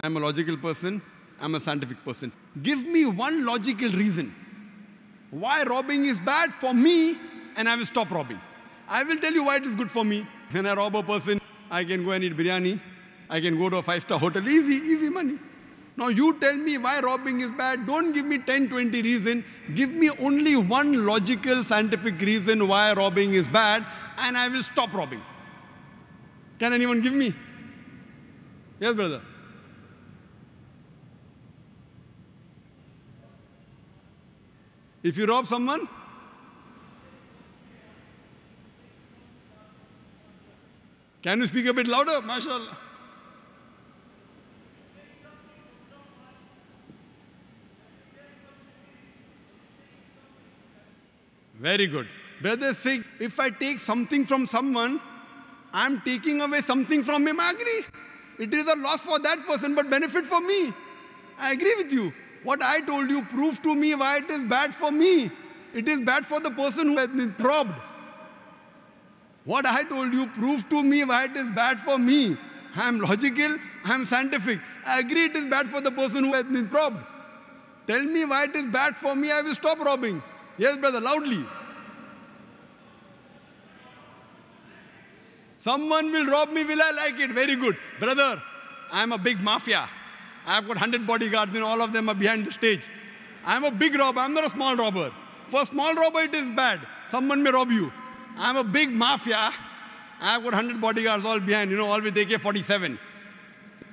I'm a logical person. I'm a scientific person. Give me one logical reason why robbing is bad for me, and I will stop robbing. I will tell you why it is good for me. When I rob a person, I can go and eat biryani. I can go to a 5-star hotel. Easy, easy money. Now you tell me why robbing is bad. Don't give me 10, 20 reasons. Give me only one logical, scientific reason why robbing is bad, and I will stop robbing. Can anyone give me? Yes, brother. If you rob someone, can you speak a bit louder? MashaAllah. Very good. Brothers say, if I take something from someone, I'm taking away something from him. I agree. It is a loss for that person, but benefit for me. I agree with you. What I told you, prove to me why it is bad for me. It is bad for the person who has been robbed. What I told you, prove to me why it is bad for me. I am logical, I am scientific. I agree it is bad for the person who has been robbed. Tell me why it is bad for me, I will stop robbing. Yes, brother, loudly. Someone will rob me, will I like it? Very good. Brother, I am a big mafia. I have got 100 bodyguards and all of them are behind the stage. I am a big robber, I am not a small robber. For a small robber, it is bad. Someone may rob you. I am a big mafia. I have got 100 bodyguards all behind, all with AK-47.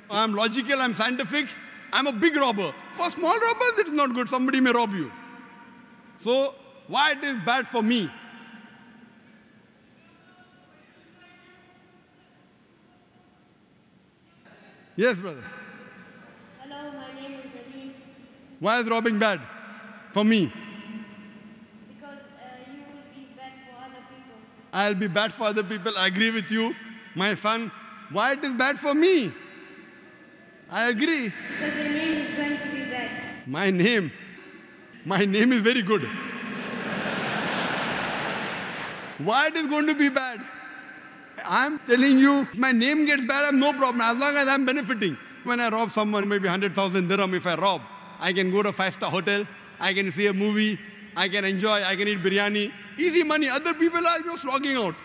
I am logical, I am scientific. I am a big robber. For small robbers, it is not good. Somebody may rob you. So, why it is bad for me? Yes, brother. Hello, my name is Nadeem. Why is robbing bad for me? Because you will be bad for other people. I'll be bad for other people. I agree with you. My son, why it is bad for me? I agree. Because your name is going to be bad. My name is very good. Why it is going to be bad? I'm telling you, if my name gets bad, I have no problem, as long as I'm benefiting. When I rob someone, maybe 100,000 dirham if I rob, I can go to a 5-star hotel, I can see a movie, I can enjoy, I can eat biryani. Easy money. Other people are just slogging out.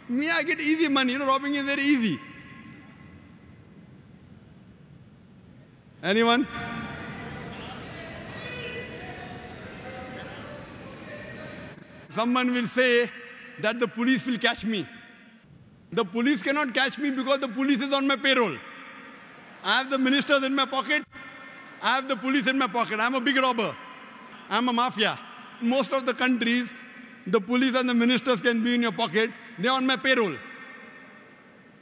Me, I get easy money. Robbing is very easy. Anyone? Someone will say that the police will catch me. The police cannot catch me because the police is on my payroll. I have the ministers in my pocket. I have the police in my pocket. I'm a big robber. I'm a mafia. In most of the countries, the police and the ministers can be in your pocket. They're on my payroll.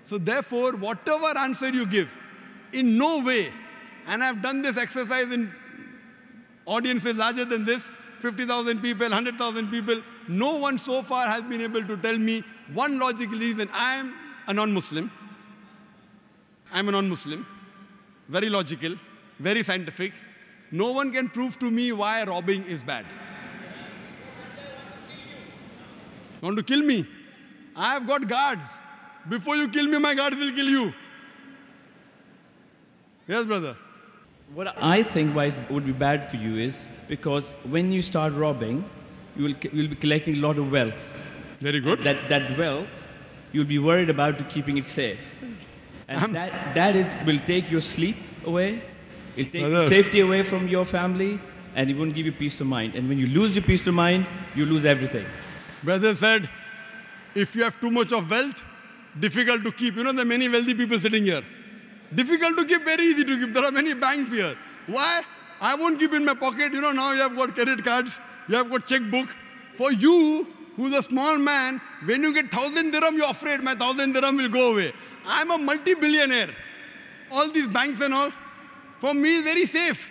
So therefore, whatever answer you give, in no way, and I've done this exercise in audiences larger than this, 50,000 people, 100,000 people, no one so far has been able to tell me one logical reason. I am a non-Muslim. I'm a non-Muslim. Very logical, very scientific. No one can prove to me why robbing is bad. You want to kill me? I have got guards. Before you kill me, my guards will kill you. Yes, brother. What I think why it would be bad for you is because when you start robbing, you'll be collecting a lot of wealth. Very good. That wealth, you'll be worried about keeping it safe. And will take your sleep away. It'll take the safety away from your family, and it won't give you peace of mind. And when you lose your peace of mind, you lose everything. Brother said, if you have too much of wealth, difficult to keep. There are many wealthy people sitting here. Difficult to keep, very easy to keep. There are many banks here. Why? I won't keep in my pocket. Now you have got credit cards, you have got checkbook. For you, who's a small man, when you get 1,000 dirham, you're afraid my 1,000 dirham will go away. I'm a multi-billionaire. All these banks and all, for me, very safe.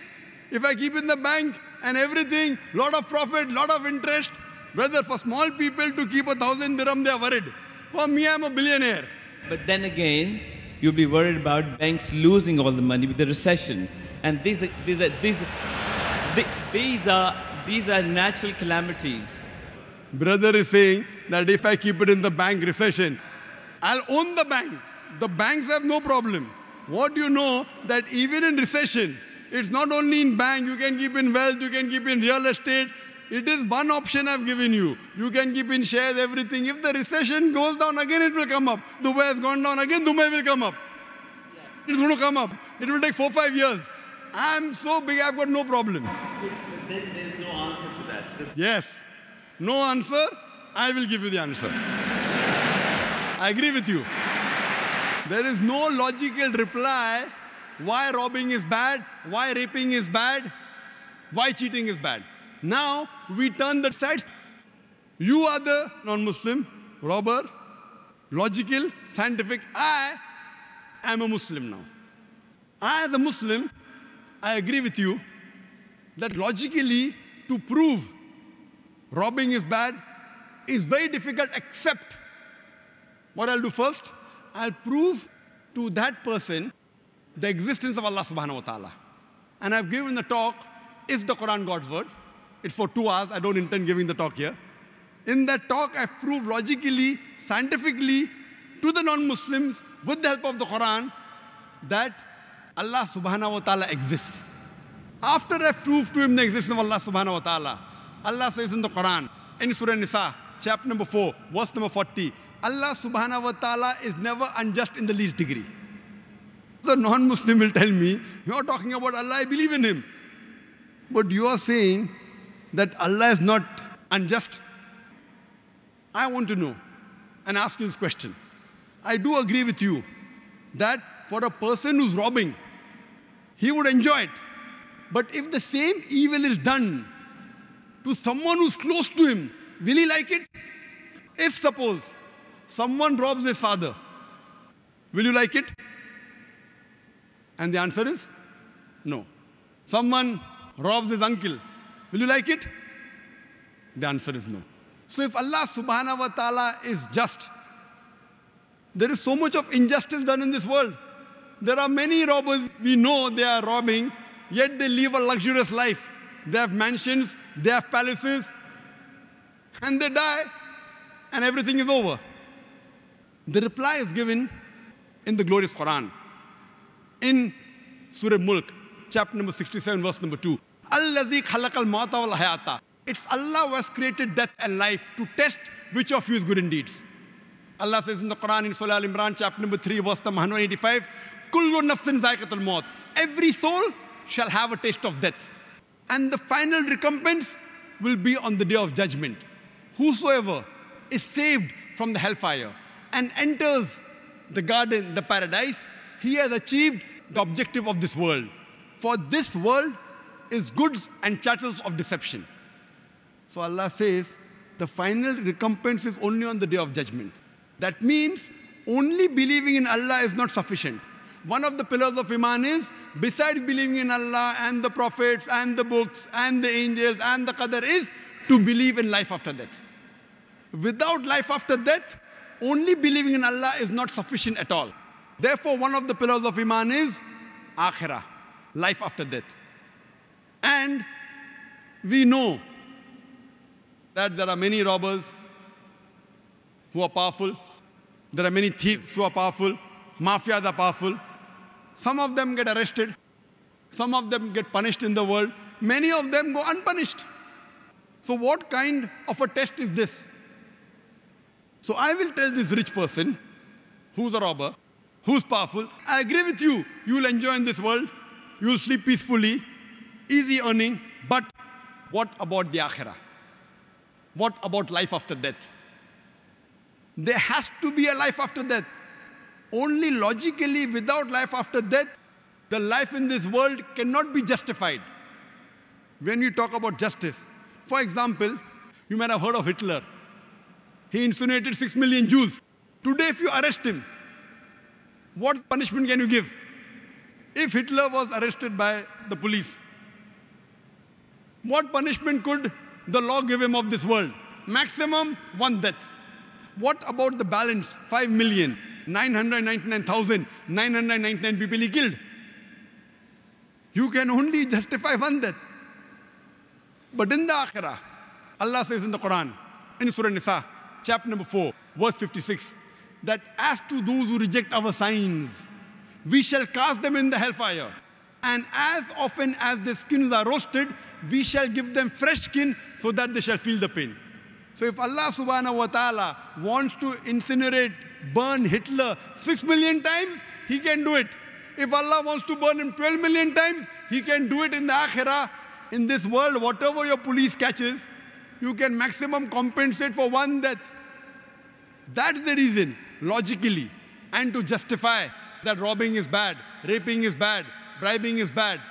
If I keep in the bank and everything, lot of profit, lot of interest. Brother, for small people to keep 1,000 dirham, they are worried. For me, I'm a billionaire. But then again, you'll be worried about banks losing all the money with the recession. And these are natural calamities. Brother is saying that if I keep it in the bank, recession, I'll own the bank. The banks have no problem. What you know that even in recession, it's not only in bank, you can keep in wealth, you can keep in real estate. It is one option I've given you. You can keep in shares, everything. If the recession goes down again, it will come up. Dubai has gone down again, Dubai will come up. It's going to come up. It will take 4-5 years. I'm so big, I've got no problem. But then there's no answer to that. Yes. No answer, I will give you the answer. I agree with you. There is no logical reply why robbing is bad, why raping is bad, why cheating is bad. Now, we turn the sides. You are the non-Muslim, robber, logical, scientific. I am a Muslim now. I, as a Muslim, I agree with you that logically, to prove robbing is bad is very difficult, except what I'll do first, I'll prove to that person the existence of Allah subhanahu wa ta'ala. And I've given the talk, is the Quran God's word? It's for 2 hours, I don't intend giving the talk here. In that talk, I've proved logically, scientifically, to the non-Muslims, with the help of the Quran, that Allah subhanahu wa ta'ala exists. After I've proved to him the existence of Allah subhanahu wa ta'ala, Allah says in the Quran, in Surah Nisa, chapter number 4, verse number 40, Allah subhanahu wa ta'ala is never unjust in the least degree. The non-Muslim will tell me, you're talking about Allah, I believe in him. But you are saying that Allah is not unjust. I want to know and ask you this question. I do agree with you that for a person who's robbing, he would enjoy it. But if the same evil is done to someone who's close to him, will he like it? If suppose someone robs his father, will you like it? And the answer is no. Someone robs his uncle, will you like it? The answer is no. So if Allah subhanahu wa ta'ala is just, there is so much of injustice done in this world. There are many robbers, we know they are robbing, yet they live a luxurious life. They have mansions, they have palaces, and they die, and everything is over. The reply is given in the glorious Quran. In Surah Mulk, chapter number 67, verse number 2. Allazi khalaqal mauta wal hayata. It's Allah who has created death and life to test which of you is good in deeds. Allah says in the Quran, in Surah Al-Imran, chapter number 3, verse number 185, Kullu nafsin zaiqatul maut. Every soul shall have a taste of death. And the final recompense will be on the day of judgment. Whosoever is saved from the hellfire and enters the garden, the paradise, he has achieved the objective of this world. For this world is goods and chattels of deception. So Allah says, the final recompense is only on the day of judgment. That means only believing in Allah is not sufficient. One of the pillars of Iman is, besides believing in Allah and the prophets and the books and the angels and the Qadar, is to believe in life after death. Without life after death, only believing in Allah is not sufficient at all. Therefore, one of the pillars of Iman is Akhirah, life after death. And we know that there are many robbers who are powerful. There are many thieves who are powerful. Mafias are powerful. Some of them get arrested. Some of them get punished in the world. Many of them go unpunished. So what kind of a test is this? So I will tell this rich person, who's a robber, who's powerful, I agree with you. You will enjoy in this world. You will sleep peacefully, easy earning. But what about the Akhirah? What about life after death? There has to be a life after death. Only logically, without life after death, the life in this world cannot be justified. When we talk about justice, for example, you might have heard of Hitler. He incinerated 6 million Jews. Today, if you arrest him, what punishment can you give? If Hitler was arrested by the police, what punishment could the law give him of this world? Maximum 1 death. What about the balance, 5,999,999 people he killed? You can only justify 1 death. But in the Akhirah, Allah says in the Quran, in Surah Nisa, chapter number 4, verse 56, that as to those who reject our signs, we shall cast them in the hellfire. And as often as the skins are roasted, we shall give them fresh skin so that they shall feel the pain. So if Allah subhanahu wa ta'ala wants to incinerate, burn Hitler 6 million times, he can do it. If Allah wants to burn him 12 million times, he can do it in the akhirah. In this world, whatever your police catches, you can maximum compensate for one death. That's the reason, logically, and to justify that robbing is bad, raping is bad, bribing is bad.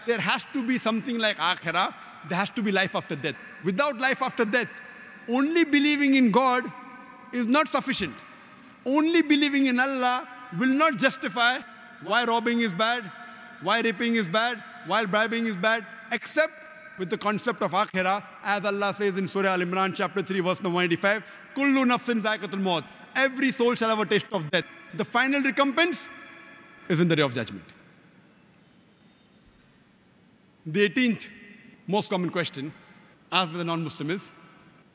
There has to be something like akhirah. There has to be life after death. Without life after death, only believing in God is not sufficient. Only believing in Allah will not justify why robbing is bad, why raping is bad, why bribing is bad, except with the concept of akhirah, as Allah says in Surah Al-Imran, chapter 3, verse number 185, Kullu nafsin zaiqatul maut. Every soul shall have a taste of death. The final recompense is in the day of judgment. The 18th most common question asked by the non-Muslim is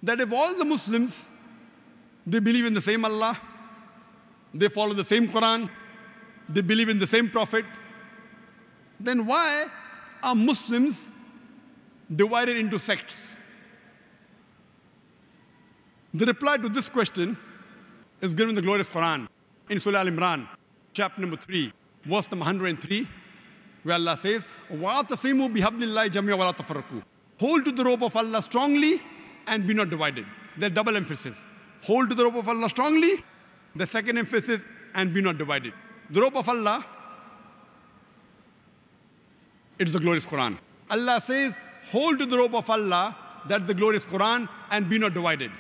that if all the Muslims, they believe in the same Allah, they follow the same Quran, they believe in the same Prophet, then why are Muslims divided into sects? The reply to this question is given in the glorious Quran in Surah Al-Imran, chapter number 3, verse number 103, where Allah says, وَاعْتَصِمُوا بِحَبْلِ اللَّهِ جَمِيعًا وَلَا تَفَرَّقُوا. Hold to the rope of Allah strongly and be not divided. There's double emphasis. Hold to the rope of Allah strongly. The second emphasis, and be not divided. The rope of Allah, it is the glorious Quran. Allah says, hold to the rope of Allah, that's the glorious Quran, and be not divided.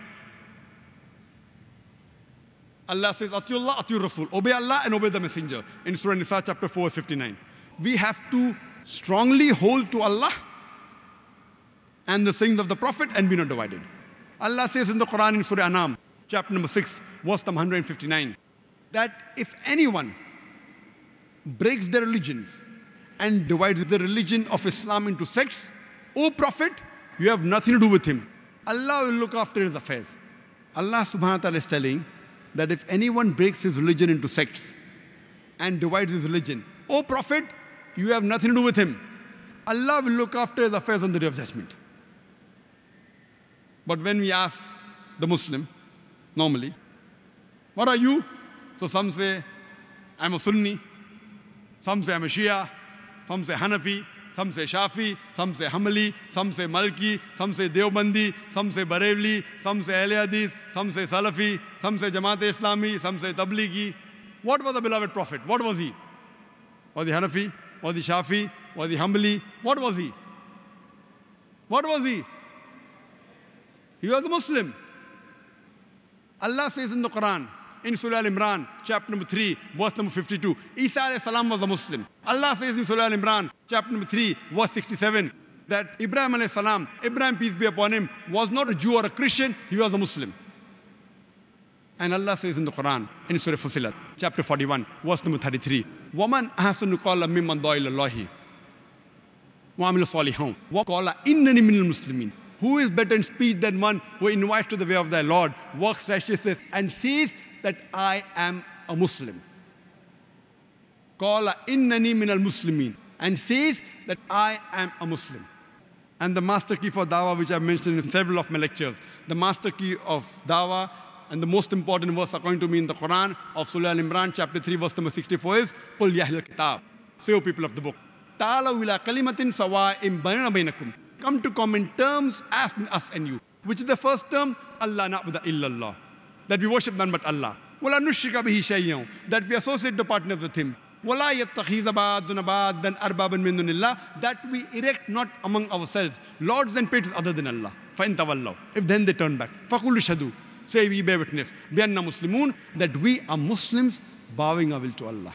Allah says, Atiyullah, Atiyur Rasul. Obey Allah and obey the Messenger. In Surah Nisa, chapter 4, 59. We have to strongly hold to Allah and the sayings of the Prophet and be not divided. Allah says in the Quran in Surah Anam, chapter number 6, verse number 159, that if anyone breaks their religions and divides the religion of Islam into sects, O Prophet, you have nothing to do with him. Allah will look after his affairs. Allah subhanahu wa ta'ala is telling that if anyone breaks his religion into sects and divides his religion, O Prophet, you have nothing to do with him. Allah will look after his affairs on the day of judgment. But when we ask the Muslim, normally, what are you? So some say, I'm a Sunni. Some say I'm a Shia. Some say Hanafi. Some say Shafi. Some say Hanbali. Some say Malki. Some say Deobandi. Some say Barelvi. Some say Ahle Hadith. Some say Salafi. Some say Jamaat-e-Islami. Some say Tablighi. What was the beloved Prophet? What was he? Was he Hanafi? Was he Shafi? Was he Hanbali? What was he? What was he? He was a Muslim. Allah says in the Quran, in Surah Al-Imran, chapter number 3, verse number 52, Isa alayhi salam was a Muslim. Allah says in Surah Al-Imran, chapter number 3, verse 67, that Ibrahim alayhi salam, Ibrahim, peace be upon him, was not a Jew or a Christian, he was a Muslim. And Allah says in the Quran, in Surah Fussilat, chapter 41, verse number 33, وَمَنْ أَحْسَنُ قَالَ مِمَّنْ دَعَا إِلَى اللَّهِ وَعَمِلَ صَالِحًا وَقَالَ إِنَّنِي مِنَ الْمُسْلِمِينَ. Who is better in speech than one who invites to the way of thy Lord, works righteousness, and says that I am a Muslim? قَالَ إِنَّنِي مِنَ الْمُسْلِمِينَ. And says that I am a Muslim. And the master key for dawah, which I've mentioned in several of my lectures, the master key of dawah, and the most important verse according to me in the Quran of Surah Al-Imran, chapter 3, verse number 64 is, قُلْ يَا أَهْلَ الْكِتَابِ. Say, O people of the book, تَعَالَوْا إِلَىٰ كَلِمَةٍ سَوَاءٍ بَيْنَنَا وَبَيْنَكُمْ. Come to common terms as between us and you. Which is the first term? Allah na'budu illallah. That we worship none but Allah. وَلَا نُشْرِكَ بِهِ شَيْئًا. That we associate the partners with Him. وَلَا يَتَّخِذَ بَعْضُنَا بَعْضًا أَرْبَابًا مِن دُونِ اللَّهِ. That we erect not among ourselves lords and patrons other than Allah. فَإِن تَوَلَّوْا. If then they turn back. فَقُولُوا اشْهَدُوا. Say we bear witness. بِأَنَّا مُسْلِمُونَ. That we are Muslims bowing our will to Allah.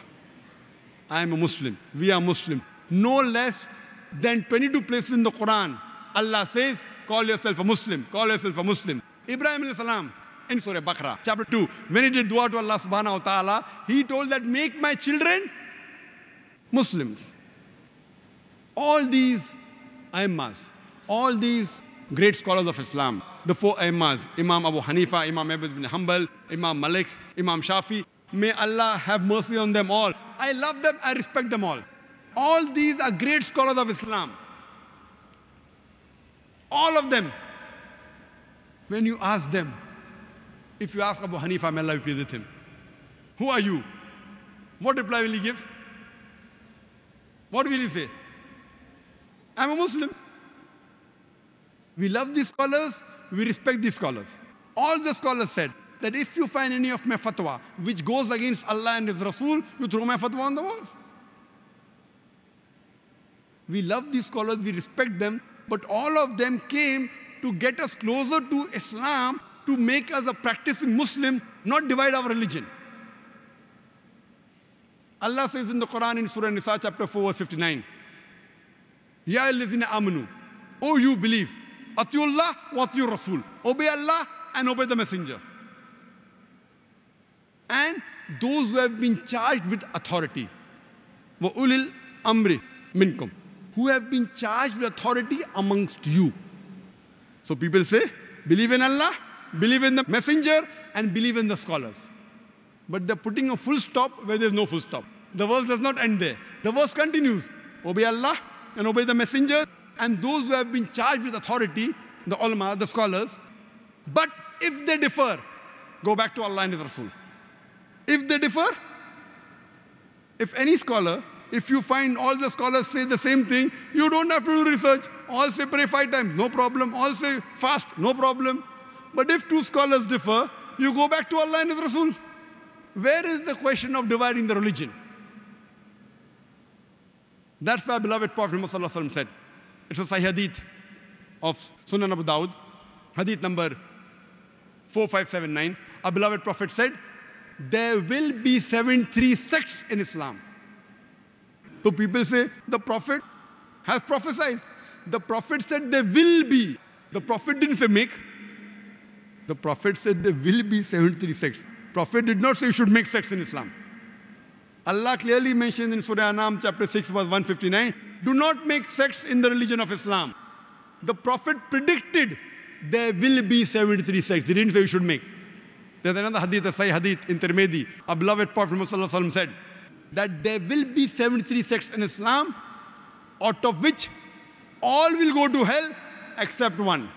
I am a Muslim. We are Muslim. No less than 22 places in the Quran, Allah says, call yourself a Muslim, call yourself a Muslim. Ibrahim alayhi salam, in Surah Baqarah, chapter 2, when he did dua to Allah subhanahu wa ta'ala, he told that make my children Muslims. All these Aimmas, all these great scholars of Islam, the four Aimmas, Imam Abu Hanifa, Imam Ahmad bin Hanbal, Imam Malik, Imam Shafi, may Allah have mercy on them all. I love them, I respect them all. All these are great scholars of Islam. All of them. When you ask them, if you ask Abu Hanifa, may Allah be pleased with him, who are you? What reply will he give? What will he say? I'm a Muslim. We love these scholars, we respect these scholars. All the scholars said that if you find any of my fatwa which goes against Allah and His Rasul, you throw my fatwa on the wall. We love these scholars, we respect them, but all of them came to get us closer to Islam, to make us a practicing Muslim, not divide our religion. Allah says in the Quran in Surah Nisa chapter 4 verse 59, Ya allazina amanu, oh you believe, Atiullah wa atiur Rasul, obey Allah and obey the messenger. And those who have been charged with authority, wa ulil amri minkum, who have been charged with authority amongst you. So people say, believe in Allah, believe in the messenger, and believe in the scholars. But they're putting a full stop where there's no full stop. The verse does not end there. The verse continues. Obey Allah and obey the messenger and those who have been charged with authority, the ulama, the scholars. But if they differ, go back to Allah and His Rasul. If they differ, if any scholar, if you find all the scholars say the same thing, you don't have to do research. All say pray 5 times, no problem. All say fast, no problem. But if 2 scholars differ, you go back to Allah and His Rasul. Where is the question of dividing the religion? That's why beloved Prophet Muhammad said. It's a Sahih Hadith of Sunan Abu Dawud, Hadith number 4579. Our beloved Prophet said, there will be 73 sects in Islam. So people say, the Prophet has prophesied. The Prophet said there will be. The Prophet didn't say make. The Prophet said there will be 73 sects. Prophet did not say you should make sects in Islam. Allah clearly mentions in Surah Anam chapter 6 verse 159, do not make sects in the religion of Islam. The Prophet predicted there will be 73 sects. He didn't say you should make. There's another hadith, a Sahih hadith in Tirmidhi. Our beloved Prophet Muhammad said that there will be 73 sects in Islam, out of which all will go to hell except one.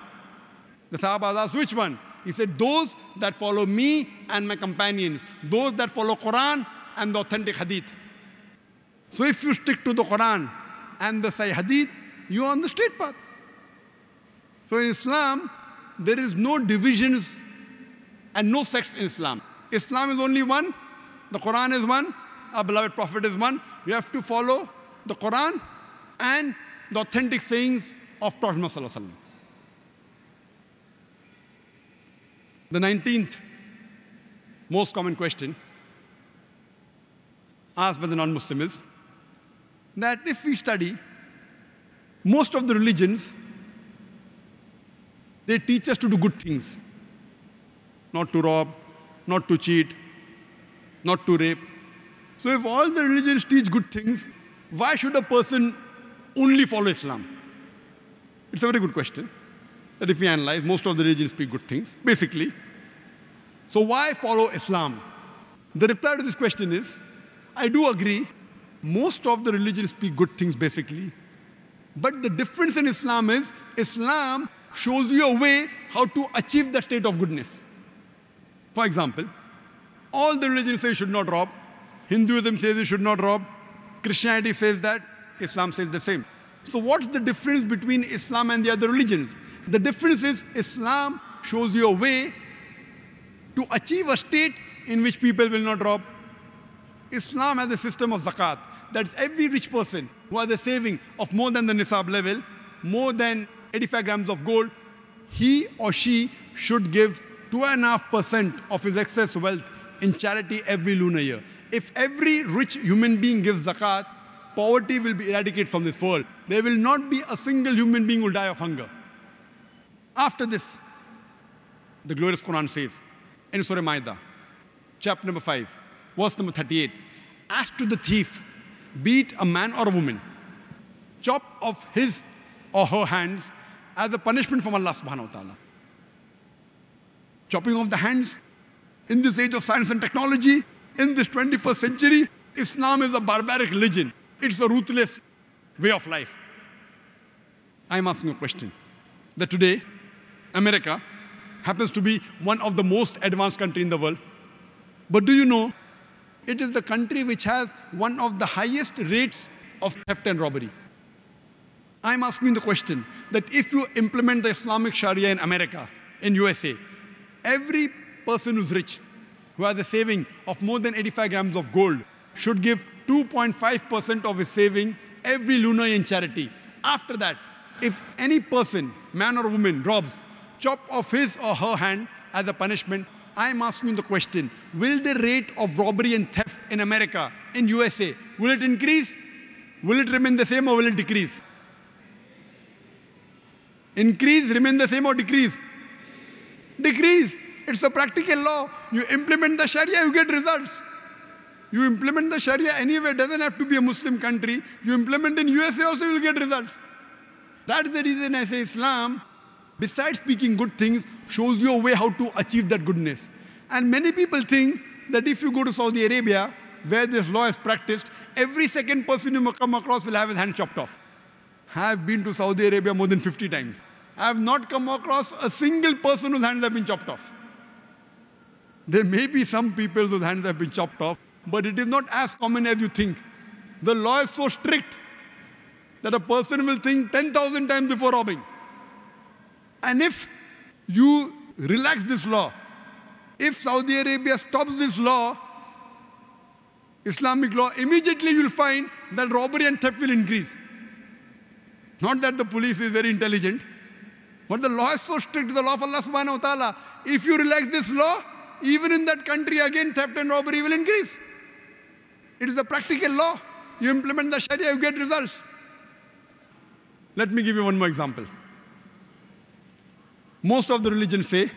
The Sahabas asked, which one? He said, those that follow me and my companions, those that follow Quran and the authentic hadith. So if you stick to the Quran and the Sahih hadith, you are on the straight path. So in Islam, there is no divisions and no sects in Islam. Islam is only one, the Quran is one, our beloved Prophet is one. We have to follow the Quran and the authentic sayings of Prophet Muhammad. The 19th most common question asked by the non-Muslim is that if we study most of the religions, they teach us to do good things. Not to rob, not to cheat, not to rape. So if all the religions teach good things, why should a person only follow Islam? It's a very good question. That if we analyze, most of the religions speak good things, basically. So why follow Islam? The reply to this question is, I do agree, most of the religions speak good things, basically. But the difference in Islam is, Islam shows you a way how to achieve that state of goodness. For example, all the religions say you should not rob. Hinduism says you should not rob. Christianity says that. Islam says the same. So what's the difference between Islam and the other religions? The difference is Islam shows you a way to achieve a state in which people will not rob. Islam has a system of zakat. That every rich person who has a saving of more than the nisab level, more than 85 grams of gold, he or she should give 2.5% of his excess wealth in charity every lunar year. If every rich human being gives zakat, poverty will be eradicated from this world. There will not be a single human being who will die of hunger. After this, the glorious Quran says in Surah Ma'idah, chapter number 5, verse number 38, as to the thief, be it a man or a woman, chop off his or her hands as a punishment from Allah subhanahu wa ta'ala. Chopping off the hands in this age of science and technology, in this 21st century, Islam is a barbaric religion. It's a ruthless way of life. I'm asking a question. That today, America happens to be one of the most advanced countries in the world. But do you know, it is the country which has one of the highest rates of theft and robbery. I'm asking the question that if you implement the Islamic Sharia in America, in USA, every person who's rich, who has a saving of more than 85 grams of gold, should give 2.5% of his saving every lunar in charity. After that, if any person, man or woman, robs, chop off his or her hand as a punishment, I'm asking the question, will the rate of robbery and theft in America, in USA, will it increase? Will it remain the same or will it decrease? Increase, remain the same or decrease? Decrease. It's a practical law. You implement the Sharia, you get results. You implement the Sharia anywhere, it doesn't have to be a Muslim country. You implement in USA also, you will get results. That's the reason I say Islam, besides speaking good things, shows you a way how to achieve that goodness. And many people think that if you go to Saudi Arabia, where this law is practiced, every second person you come across will have his hand chopped off. I have been to Saudi Arabia more than 50 times. I have not come across a single person whose hands have been chopped off. There may be some people whose hands have been chopped off, but it is not as common as you think. The law is so strict that a person will think 10,000 times before robbing. And if you relax this law, if Saudi Arabia stops this law, Islamic law, immediately you'll find that robbery and theft will increase. Not that the police is very intelligent, but the law is so strict, the law of Allah subhanahu wa ta'ala. If you relax this law, even in that country again, theft and robbery will increase. It is a practical law. You implement the Sharia, you get results. Let me give you one more example. Most of the religions say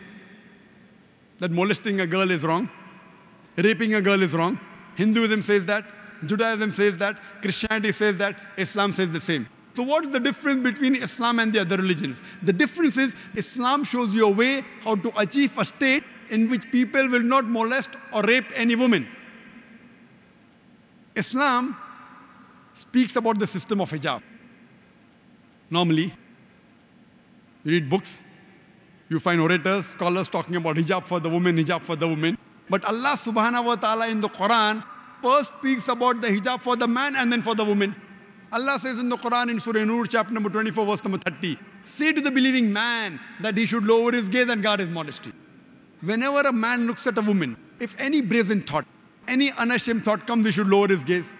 that molesting a girl is wrong, raping a girl is wrong. Hinduism says that, Judaism says that, Christianity says that, Islam says the same. So what's the difference between Islam and the other religions? The difference is Islam shows you a way how to achieve a state in which people will not molest or rape any woman. Islam speaks about the system of hijab. Normally, you read books, you find orators, scholars talking about hijab for the women, hijab for the women. But Allah subhanahu wa ta'ala in the Quran first speaks about the hijab for the man and then for the woman. Allah says in the Quran in Surah Nur, chapter number 24, verse number 30, say to the believing man that he should lower his gaze and guard his modesty. Whenever a man looks at a woman, if any brazen thought, any unashamed thought comes, he should lower his gaze.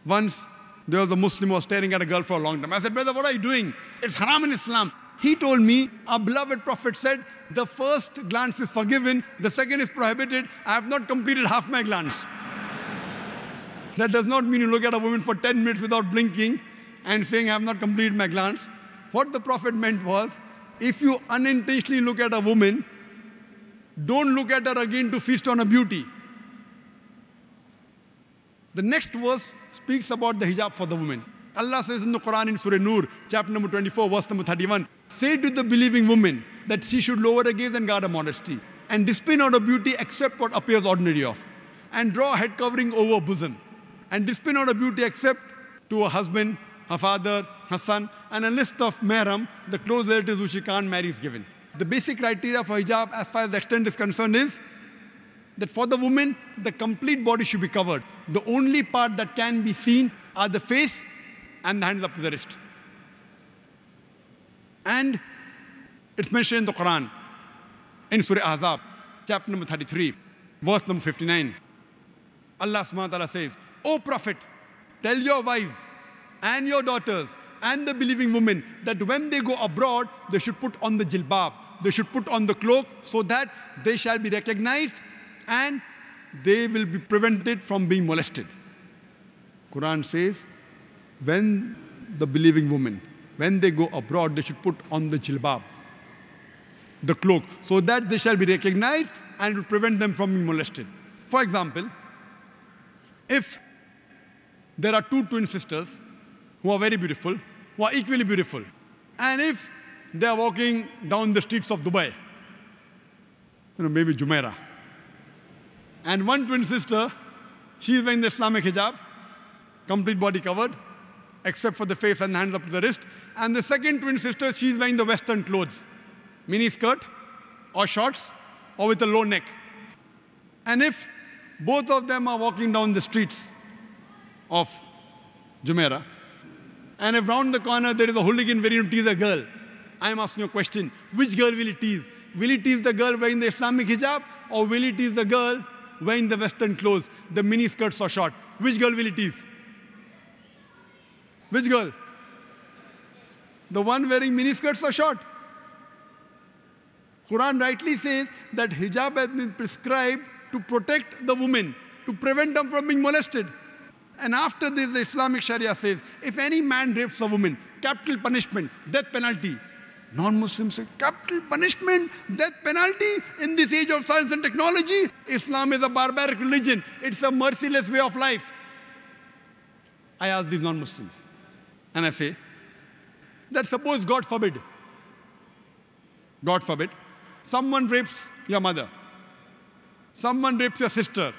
Once, there was a Muslim who was staring at a girl for a long time. I said, brother, what are you doing? It's haram in Islam. He told me, our beloved Prophet said, the first glance is forgiven, the second is prohibited. I have not completed half my glance. That does not mean you look at a woman for 10 minutes without blinking and saying, I have not completed my glance. What the Prophet meant was, if you unintentionally look at a woman, don't look at her again to feast on her beauty. The next verse speaks about the hijab for the woman. Allah says in the Quran in Surah Nur, chapter number 24, verse number 31, say to the believing woman that she should lower her gaze and guard her modesty, and display not her beauty except what appears ordinary of, and draw a head covering over her bosom, and display not her beauty except to her husband, her father, her son, and a list of mahram, the close relatives who she can't marry is given. The basic criteria for hijab as far as the extent is concerned is that for the woman, the complete body should be covered. The only part that can be seen are the face and the hands up to the wrist. And it's mentioned in the Quran, in Surah Ahzab, chapter number 33, verse number 59. Allah subhanahu wa ta'ala says, O Prophet, tell your wives and your daughters and the believing women that when they go abroad, they should put on the jilbab, they should put on the cloak so that they shall be recognized and they will be prevented from being molested. Quran says, when the believing women, when they go abroad, they should put on the jilbab, the cloak, so that they shall be recognized and will prevent them from being molested. For example, if there are two twin sisters who are very beautiful, who are equally beautiful, and if they are walking down the streets of Dubai, maybe Jumeirah, and one twin sister She is wearing the Islamic hijab, complete body covered, except for the face and hands up to the wrist. And the second twin sister, she is wearing the Western clothes, mini skirt or shorts or with a low neck. And if both of them are walking down the streets of Jumeirah, and if round the corner there is a hooligan ready to tease a girl, I am asking you a question. Which girl will he tease? Will he tease the girl wearing the Islamic hijab, or will he tease the girl wearing the Western clothes, the mini skirts or short? Which girl will he tease? Which girl? The one wearing mini skirts or short? Quran rightly says that hijab has been prescribed to protect the woman, to prevent them from being molested. And after this, the Islamic Sharia says, if any man rapes a woman, capital punishment, death penalty. Non-Muslims say, capital punishment, death penalty in this age of science and technology. Islam is a barbaric religion. It's a merciless way of life. I ask these non-Muslims, and I say, that suppose, God forbid, someone rapes your mother, someone rapes your sister,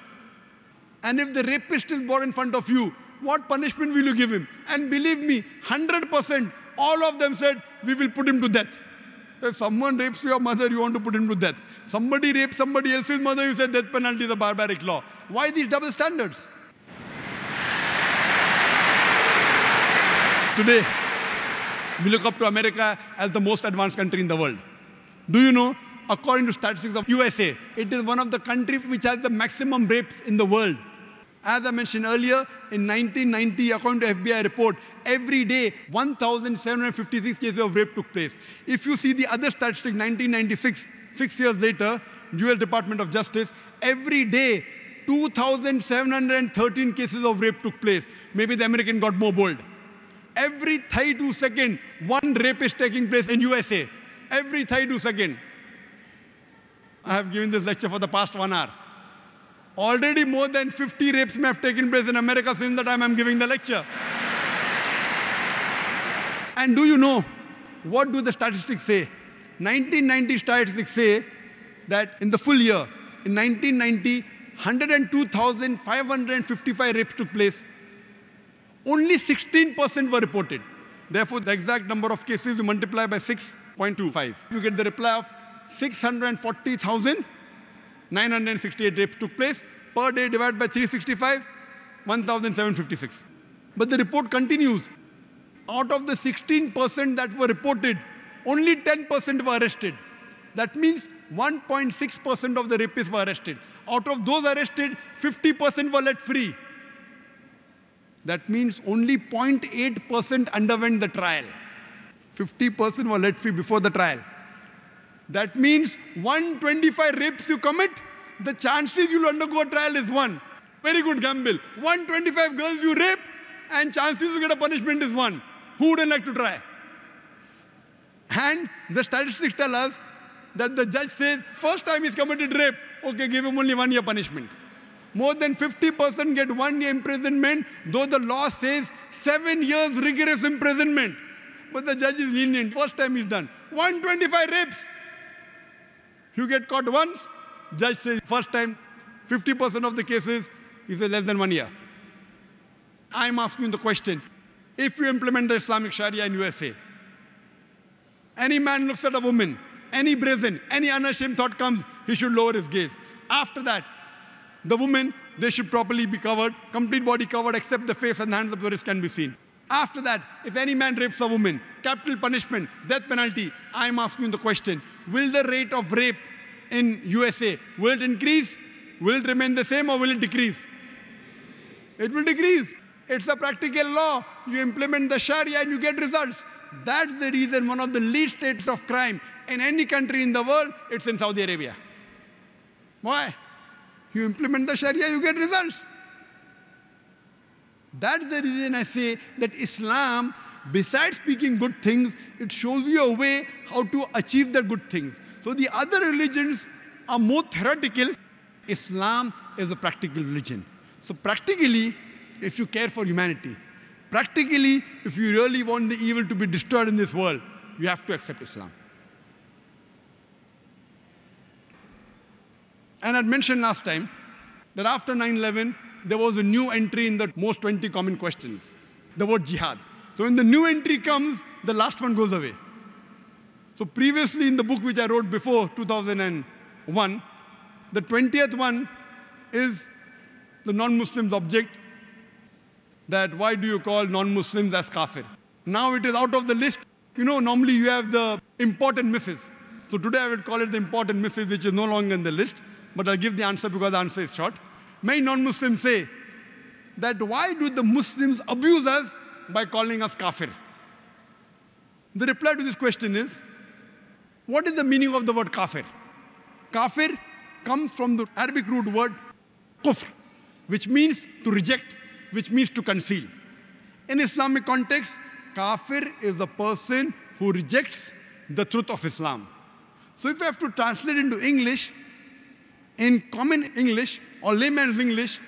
and if the rapist is brought in front of you, what punishment will you give him? And believe me, 100%, all of them said, we will put him to death. If someone rapes your mother, you want to put him to death. Somebody rapes somebody else's mother, you say death penalty is a barbaric law. Why these double standards? Today, we look up to America as the most advanced country in the world. Do you know, according to statistics of USA, it is one of the countries which has the maximum rapes in the world. As I mentioned earlier, in 1990, according to FBI report, every day 1,756 cases of rape took place. If you see the other statistic, 1996, 6 years later, US Department of Justice, every day 2,713 cases of rape took place. Maybe the American got more bold. Every 32 seconds, one rape is taking place in USA. Every 32 seconds. I have given this lecture for the past 1 hour. Already more than 50 rapes may have taken place in America since the time I'm giving the lecture. And do you know, what do the statistics say? 1990 statistics say that in the full year, in 1990, 102,555 rapes took place. Only 16% were reported. Therefore, the exact number of cases you multiply by 6.25. You get the reply of 640,968 rapes took place. Per day divided by 365, 1,756. But the report continues. Out of the 16% that were reported, only 10% were arrested. That means 1.6% of the rapists were arrested. Out of those arrested, 50% were let free. That means only 0.8% underwent the trial. 50% were let free before the trial. That means 125 rapes you commit, the chances you'll undergo a trial is 1. Very good gamble. 125 girls you rape, and chances you get a punishment is 1. Who wouldn't like to try? And the statistics tell us that the judge says, first time he's committed rape, okay, give him only 1 year punishment. More than 50% get 1 year imprisonment, though the law says 7 years rigorous imprisonment. But the judge is lenient. First time he's done. 125 rapes. You get caught once, judge says first time, 50% of the cases, he says less than 1 year. I'm asking the question, if you implement the Islamic Sharia in USA, any man looks at a woman, any brazen, any unashamed thought comes, he should lower his gaze. After that, the woman, they should properly be covered, complete body covered, except the face and hands of the wrist can be seen. After that, if any man rapes a woman, capital punishment, death penalty. I'm asking the question, will the rate of rape in USA, will it increase? Will it remain the same, or will it decrease? It will decrease. It's a practical law. You implement the Sharia and you get results. That's the reason one of the least rates of crime in any country in the world, it's in Saudi Arabia. Why? You implement the Sharia, you get results. That's the reason I say that Islam, besides speaking good things, it shows you a way how to achieve the good things. So the other religions are more theoretical. Islam is a practical religion. So practically, if you care for humanity, practically, if you really want the evil to be destroyed in this world, you have to accept Islam. And I mentioned last time that after 9/11, there was a new entry in the most 20 common questions, the word jihad. So when the new entry comes, the last one goes away. So previously in the book which I wrote before 2001, the 20th one is the non-Muslims object, that why do you call non-Muslims as kafir? Now it is out of the list. You know, normally you have the important misses. So today I will call it the important misses, which is no longer in the list, but I'll give the answer because the answer is short. Many non-Muslims say that why do the Muslims abuse us by calling us kafir? The reply to this question is, what is the meaning of the word kafir? Kafir comes from the Arabic root word kufr, which means to reject, which means to conceal. In Islamic context, kafir is a person who rejects the truth of Islam. So if I have to translate into English, in common English or layman's English,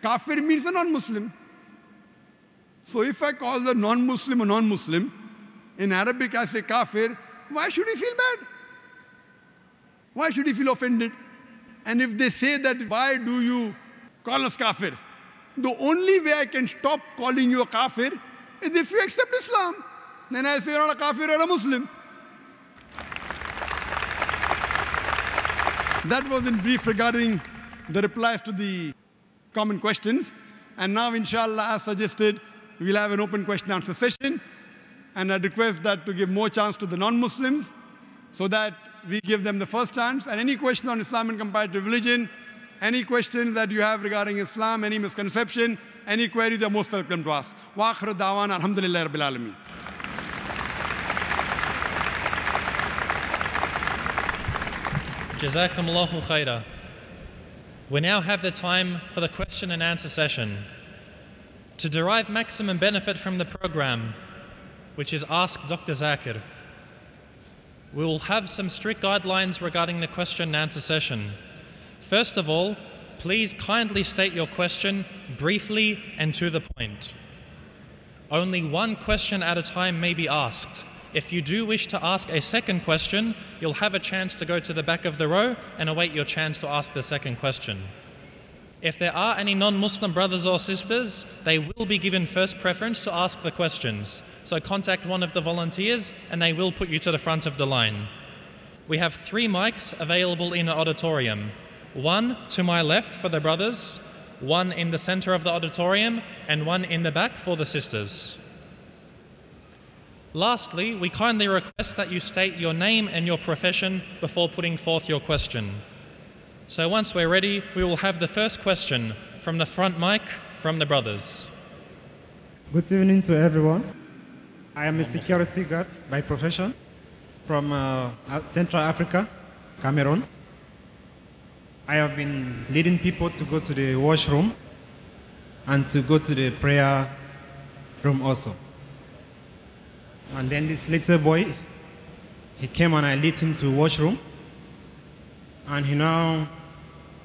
kafir means a non-Muslim. So if I call the non-Muslim a non-Muslim, in Arabic I say kafir, why should he feel bad? Why should he feel offended? And if they say that, why do you call us kafir? The only way I can stop calling you a kafir is if you accept Islam. Then I say you're not a kafir, you're a Muslim. That was in brief regarding the replies to the common questions. And now, inshallah, as suggested, we'll have an open question and answer session. And I request that to give more chance to the non-Muslims so that we give them the first chance. And any question on Islam and comparative religion, any questions that you have regarding Islam, any misconception, any queries, you're most welcome to ask. Wa akhiru da'wana alhamdulillahi rabbil alameen. Jazakumullahu khaira. We now have the time for the question and answer session. To derive maximum benefit from the program, which is Ask Dr. Zakir, we will have some strict guidelines regarding the question and answer session. First of all, please kindly state your question briefly and to the point. Only one question at a time may be asked. If you do wish to ask a second question, you'll have a chance to go to the back of the row and await your chance to ask the second question. If there are any non-Muslim brothers or sisters, they will be given first preference to ask the questions. So contact one of the volunteers and they will put you to the front of the line. We have 3 mics available in the auditorium. One to my left for the brothers, one in the center of the auditorium, and one in the back for the sisters. Lastly, we kindly request that you state your name and your profession before putting forth your question. So once we're ready, we will have the first question from the front mic from the brothers. Good evening to everyone. I am a security guard by profession from Central Africa, Cameroon. I have been leading people to go to the washroom and to go to the prayer room also. And then this little boy, he came and I led him to the washroom. And he now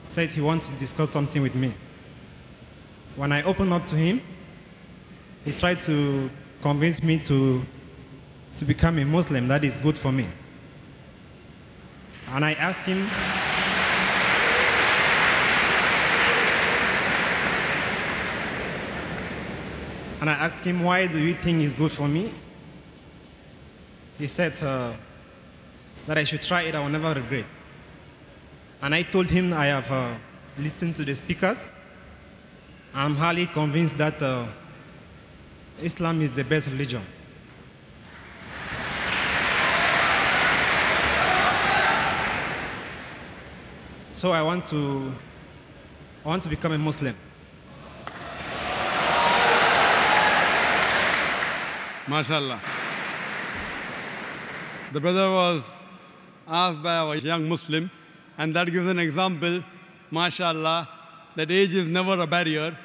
said he wants to discuss something with me. When I opened up to him, he tried to convince me to become a Muslim. That is good for me. And I asked him, why do you think it's good for me? He said that I should try it, I will never regret. And I told him I have listened to the speakers. I'm highly convinced that Islam is the best religion. So I want to become a Muslim. MashaAllah. The brother was asked by a young Muslim, and that gives an example, MashaAllah, that age is never a barrier.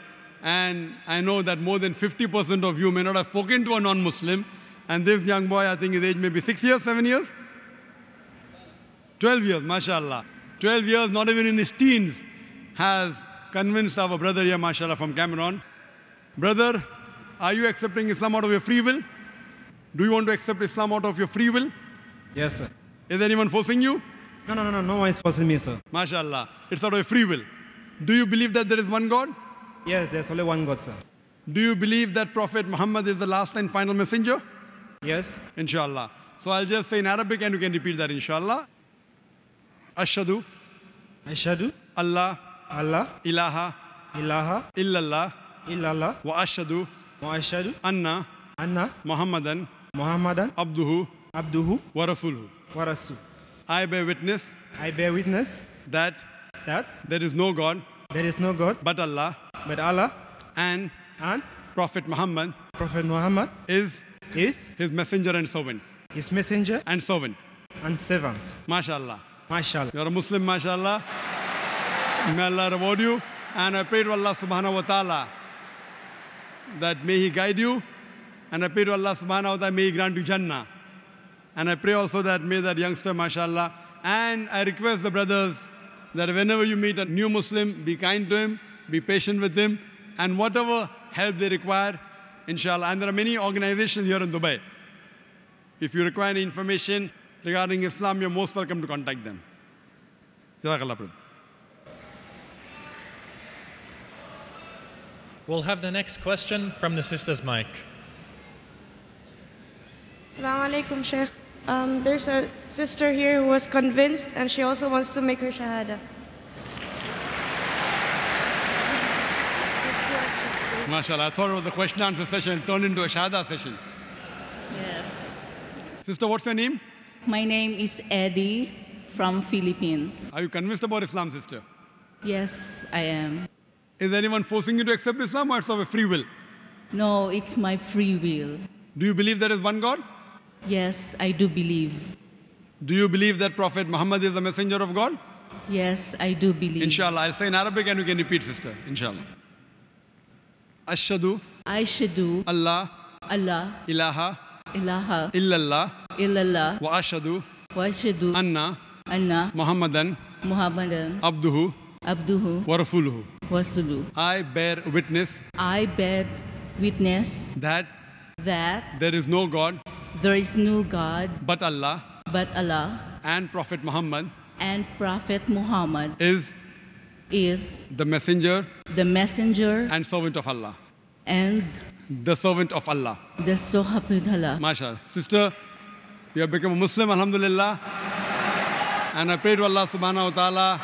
And I know that more than 50% of you may not have spoken to a non-Muslim, and this young boy, I think his age may be 6 years, 7 years? 12 years, MashaAllah. 12 years, not even in his teens, has convinced our brother here, MashaAllah, from Cameroon. Brother, are you accepting Islam out of your free will? Do you want to accept Islam out of your free will? Yes, sir. Is anyone forcing you? No one is forcing me, sir. MashaAllah. It's out of your free will. Do you believe that there is one God? Yes, there's only one God, sir. Do you believe that Prophet Muhammad is the last and final messenger? Yes. Inshallah. So I'll just say in Arabic and you can repeat that, inshallah. Ashhadu Ashhadu Allah Allah ilaha ilaha illallah illallah wa ashhadu wa ashhadu anna anna Muhammadan Muhammadan abduhu abduhu wa rasuluhu. wa rasul. I bear witness I bear witness that that there is no God there is no God but Allah, but Allah, and and Prophet Muhammad Prophet Muhammad is is his messenger and servant. his messenger And servant. and servant. MashaAllah. MashaAllah. You're a Muslim, mashallah. May Allah reward you. And I pray to Allah subhanahu wa ta'ala that may He guide you. And I pray to Allah subhanahu wa ta'ala, may He grant you Jannah. And I pray also that may that youngster, mashallah. And I request the brothers that whenever you meet a new Muslim, be kind to him, be patient with him, and whatever help they require, inshallah. And there are many organizations here in Dubai. If you require any information regarding Islam, you're most welcome to contact them. Jazakallah, brother. We'll have the next question from the sister's mic. Assalamu alaikum, Sheikh. There's a sister here who was convinced and she also wants to make her shahada. MashaAllah, I thought it was a question and answer session, it turned into a shahada session. Yes. Sister, what's your name? My name is Eddie from Philippines. Are you convinced about Islam, sister? Yes, I am. Is anyone forcing you to accept Islam or it's of a free will? No, it's my free will. Do you believe there is one God? Yes, I do believe. Do you believe that Prophet Muhammad is a messenger of God? Yes, I do believe. Inshallah, I'll say in Arabic and you can repeat, sister. Inshallah. Ashhadu Ashhadu Allah Allah ilaha ilaha illallah illallah wa ashhadu wa ashhadu anna anna Muhammadan Muhammadan abduhu abduhu wa rasuluhu. wa rasuluhu. I bear witness I bear witness that that there is no God there is no God but Allah, but Allah, and Prophet Muhammad and Prophet Muhammad is is the messenger the messenger and servant of Allah. and The servant of Allah. the Sohapidhala. MashaAllah. Sister, you have become a Muslim, alhamdulillah. And I pray to Allah subhanahu wa ta'ala